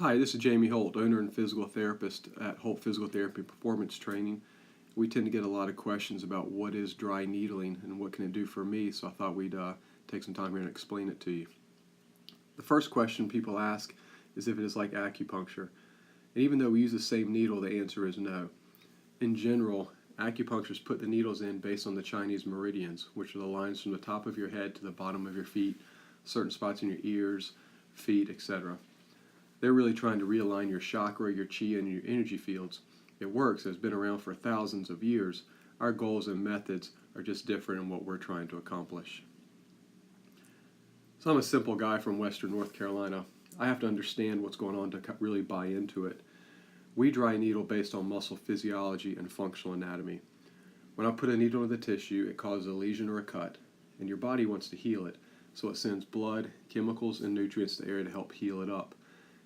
Hi, this is Jamie Holt, owner and physical therapist at Holt Physical Therapy Performance Training. We tend to get a lot of questions about what is dry needling and what can it do for me, so I thought we'd take some time here and explain it to you. The first question people ask is if it is like acupuncture. And even though we use the same needle, the answer is no. In general, acupuncturists put the needles in based on the Chinese meridians, which are the lines from the top of your head to the bottom of your feet, certain spots in your ears, feet, etc. They're really trying to realign your chakra, your chi, and your energy fields. It works. It's been around for thousands of years. Our goals and methods are just different in what we're trying to accomplish. So I'm a simple guy from Western North Carolina. I have to understand what's going on to really buy into it. We dry needle based on muscle physiology and functional anatomy. When I put a needle into the tissue, it causes a lesion or a cut, and your body wants to heal it, so it sends blood, chemicals, and nutrients to the area to help heal it up.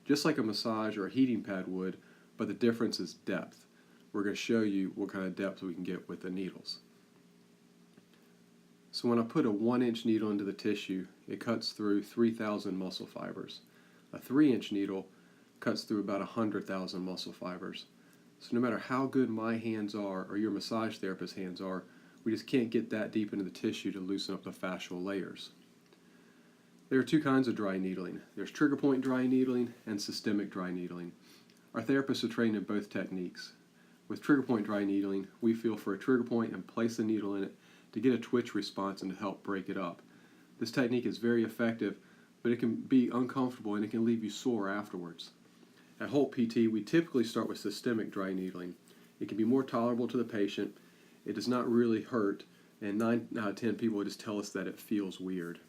Just like a massage or a heating pad would, but the difference is depth. We're going to show you what kind of depth we can get with the needles. So when I put a 1-inch needle into the tissue, it cuts through 3,000 muscle fibers. A 3-inch needle cuts through about 100,000 muscle fibers. So no matter how good my hands are or your massage therapist's hands are, we just can't get that deep into the tissue to loosen up the fascial layers. There are two kinds of dry needling. There's trigger point dry needling and systemic dry needling. Our therapists are trained in both techniques. With trigger point dry needling, we feel for a trigger point and place the needle in it to get a twitch response and to help break it up. This technique is very effective, but it can be uncomfortable and it can leave you sore afterwards. At Holt PT, we typically start with systemic dry needling. It can be more tolerable to the patient, it does not really hurt, and 9 out of 10 people just tell us that it feels weird.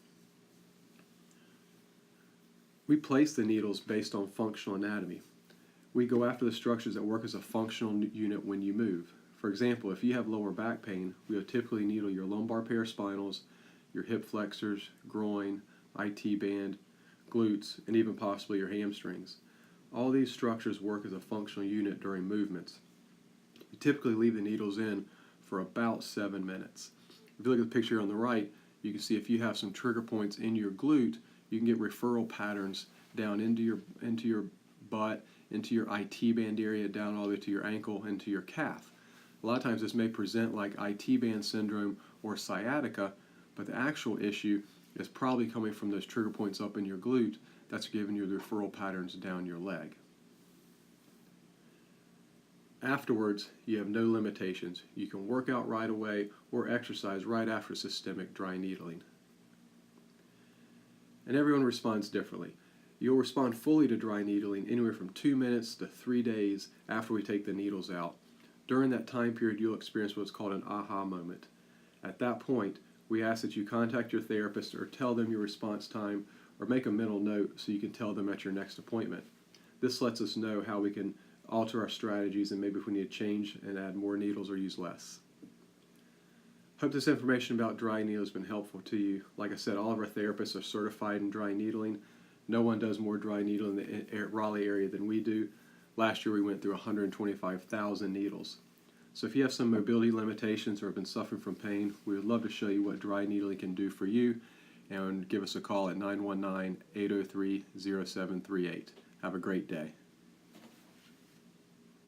We place the needles based on functional anatomy. We go after the structures that work as a functional unit when you move. For example, if you have lower back pain, we will typically needle your lumbar paraspinals, your hip flexors, groin, IT band, glutes, and even possibly your hamstrings. All these structures work as a functional unit during movements. You typically leave the needles in for about 7 minutes. If you look at the picture on the right, you can see if you have some trigger points in your glute, you can get referral patterns down into your butt, into your IT band area, down all the way to your ankle, into your calf. A lot of times this may present like IT band syndrome or sciatica, but the actual issue is probably coming from those trigger points up in your glute that's giving you the referral patterns down your leg. Afterwards, you have no limitations. You can work out right away or exercise right after systemic dry needling. And everyone responds differently. You'll respond fully to dry needling anywhere from 2 minutes to 3 days after we take the needles out. During that time period, you'll experience what's called an aha moment. At that point, we ask that you contact your therapist or tell them your response time or make a mental note so you can tell them at your next appointment. This lets us know how we can alter our strategies and maybe if we need to change and add more needles or use less. Hope this information about dry needling has been helpful to you. Like I said, all of our therapists are certified in dry needling. No one does more dry needling in the Raleigh area than we do. Last year we went through 125,000 needles. So if you have some mobility limitations or have been suffering from pain, we would love to show you what dry needling can do for you, and give us a call at 919-803-0738. Have a great day.